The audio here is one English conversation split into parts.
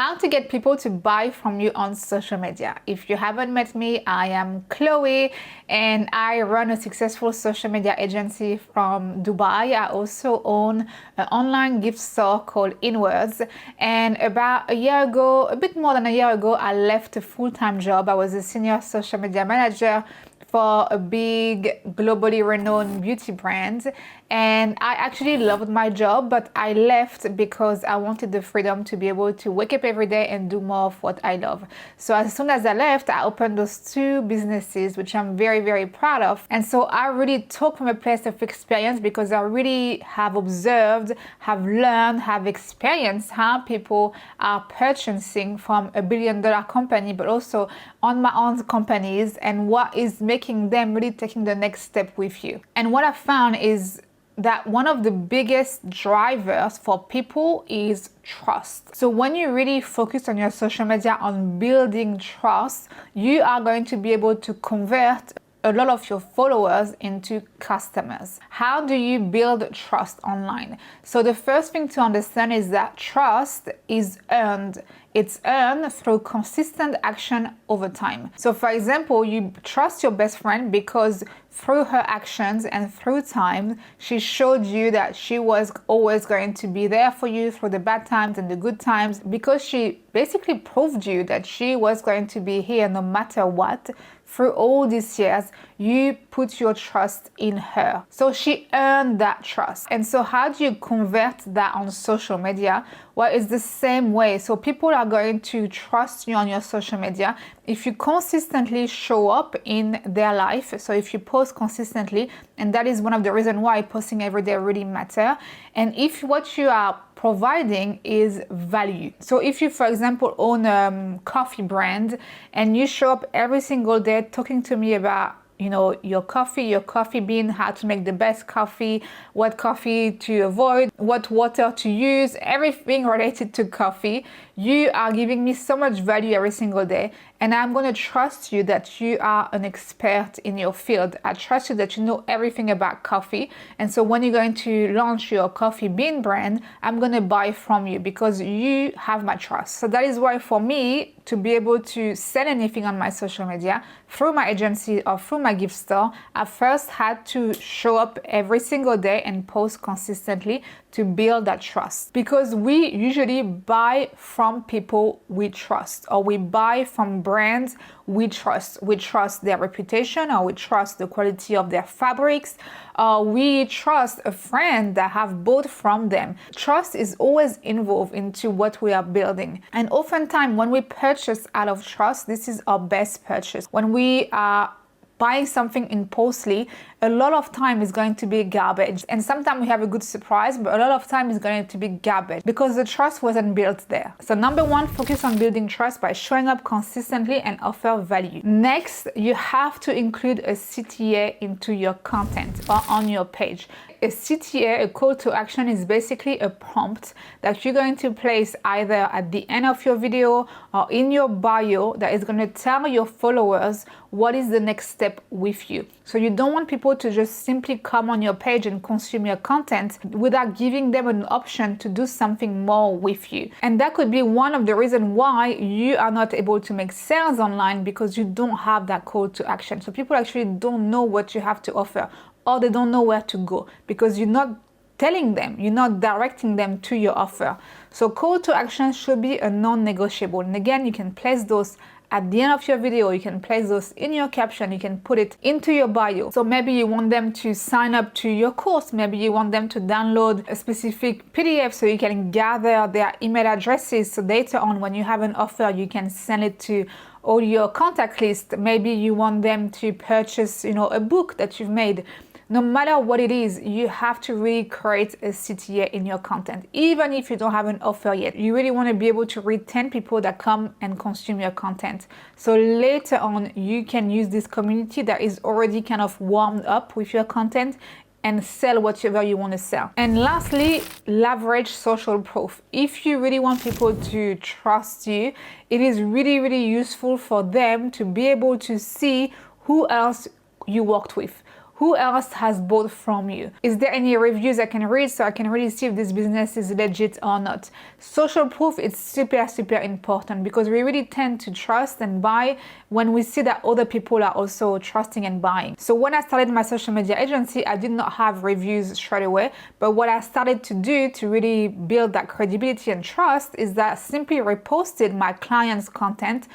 How to get people to buy from you on social media. If you haven't met me, I am Chloe and I run a successful social media agency from Dubai. I also own an online gift store called Inwards, and about a year ago, a bit more than a year ago, I left a full-time job. I was a senior social media manager for a big globally renowned beauty brand, and I actually loved my job, but I left because I wanted the freedom to be able to wake up every day and do more of what I love. So as soon as I left, I opened those two businesses, which I'm very, very proud of. And so I really talk from a place of experience because I really have observed, have learned, have experienced how people are purchasing from a billion-dollar company, but also on my own companies, and what is making them really taking the next step with you. And what I found is that one of the biggest drivers for people is trust. So when you really focus on your social media on building trust, you are going to be able to convert a lot of your followers into customers. How do you build trust online? So the first thing to understand is that trust is earned. It's earned through consistent action over time. So for example, you trust your best friend because through her actions and through time, she showed you that she was always going to be there for you through the bad times and the good times, because she basically proved you that she was going to be here no matter what. Through all these years, you put your trust in her. So she earned that trust. And so how do you convert that on social media? Well, it's the same way. So people are going to trust you on your social media if you consistently show up in their life. So if you post consistently, and that is one of the reasons why posting every day really matter. And if what you are providing is value. So if you, for example, own a coffee brand and you show up every single day talking to me about your coffee bean, how to make the best coffee, what coffee to avoid, what water to use, everything related to coffee, you are giving me so much value every single day. And I'm going to trust you that you are an expert in your field. I trust you that you know everything about coffee. And so when you're going to launch your coffee bean brand, I'm going to buy from you because you have my trust. So that is why for me to be able to sell anything on my social media through my agency or through my gift store, I first had to show up every single day and post consistently to build that trust. Because we usually buy from people we trust, or we buy from brands we trust. We trust their reputation, or we trust the quality of their fabrics, or we trust a friend that have bought from them. Trust is always involved into what we are building. And oftentimes when we purchase out of trust, this is our best purchase. When we are buying something impulsively, a lot of time is going to be garbage. And sometimes we have a good surprise, but a lot of time is going to be garbage because the trust wasn't built there. So number one, focus on building trust by showing up consistently and offer value. Next, you have to include a CTA into your content or on your page. A CTA, a call to action, is basically a prompt that you're going to place either at the end of your video or in your bio that is going to tell your followers what is the next step with you. So you don't want people to just simply come on your page and consume your content without giving them an option to do something more with you. And that could be one of the reasons why you are not able to make sales online, because you don't have that call to action. So people actually don't know what you have to offer, or they don't know where to go because you're not telling them, you're not directing them to your offer. So call to action should be a non-negotiable. And again, you can place those at the end of your video, you can place those in your caption, you can put it into your bio. So maybe you want them to sign up to your course, maybe you want them to download a specific PDF so you can gather their email addresses, so later on when you have an offer, you can send it to all your contact list. Maybe you want them to purchase, a book that you've made. No matter what it is, you have to really create a CTA in your content. Even if you don't have an offer yet, you really want to be able to retain people that come and consume your content. So later on, you can use this community that is already kind of warmed up with your content and sell whatever you want to sell. And lastly, leverage social proof. If you really want people to trust you, it is really, really useful for them to be able to see who else you worked with, who else has bought from you? Is there any reviews I can read so I can really see if this business is legit or not? Social proof is super, super important because we really tend to trust and buy when we see that other people are also trusting and buying. So when I started my social media agency, I did not have reviews straight away, but what I started to do to really build that credibility and trust is that I simply reposted my clients' content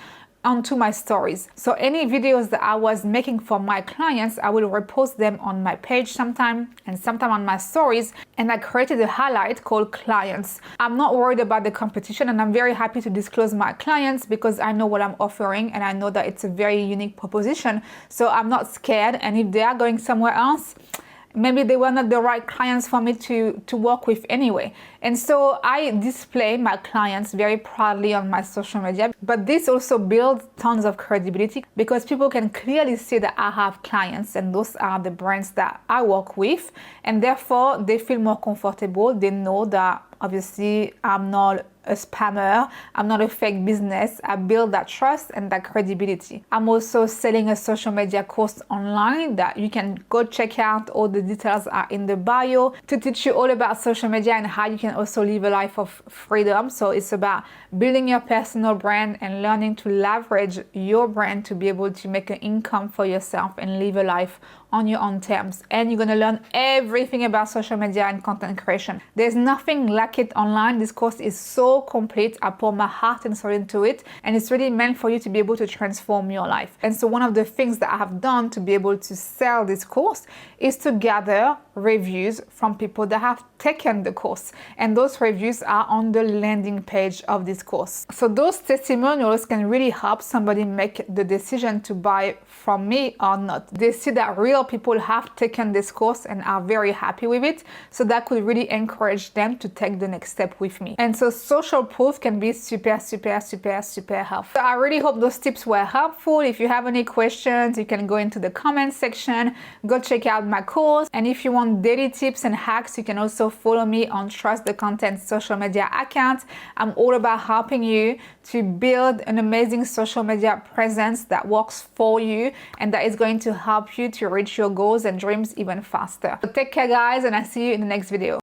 onto my stories. So any videos that I was making for my clients, I will repost them on my page sometime and sometime on my stories. And I created a highlight called clients. I'm not worried about the competition, and I'm very happy to disclose my clients because I know what I'm offering and I know that it's a very unique proposition. So I'm not scared. And if they are going somewhere else, maybe they were not the right clients for me to work with anyway. And so I display my clients very proudly on my social media. But this also builds tons of credibility because people can clearly see that I have clients and those are the brands that I work with. And therefore, they feel more comfortable. They know that obviously I'm not a spammer, I'm not a fake business. I build that trust and that credibility. I'm also selling a social media course online that you can go check out. All the details are in the bio to teach you all about social media and how you can also live a life of freedom. So it's about building your personal brand and learning to leverage your brand to be able to make an income for yourself and live a life on your own terms. And you're gonna learn everything about social media and content creation. There's nothing like it online. This course is so complete. I pour my heart and soul into it, and it's really meant for you to be able to transform your life. And so one of the things that I have done to be able to sell this course is to gather reviews from people that have taken the course, and those reviews are on the landing page of this course. So those testimonials can really help somebody make the decision to buy from me or not. They see that real people have taken this course and are very happy with it, so that could really encourage them to take the next step with me. And so social proof can be super, super, super, super helpful. So I really hope those tips were helpful. If you have any questions, you can go into the comment section, go check out my course. And if you want daily tips and hacks, you can also follow me on Trust the Content social media account. I'm all about helping you to build an amazing social media presence that works for you and that is going to help you to reach your goals and dreams even faster. So take care, guys, and I'll see you in the next video.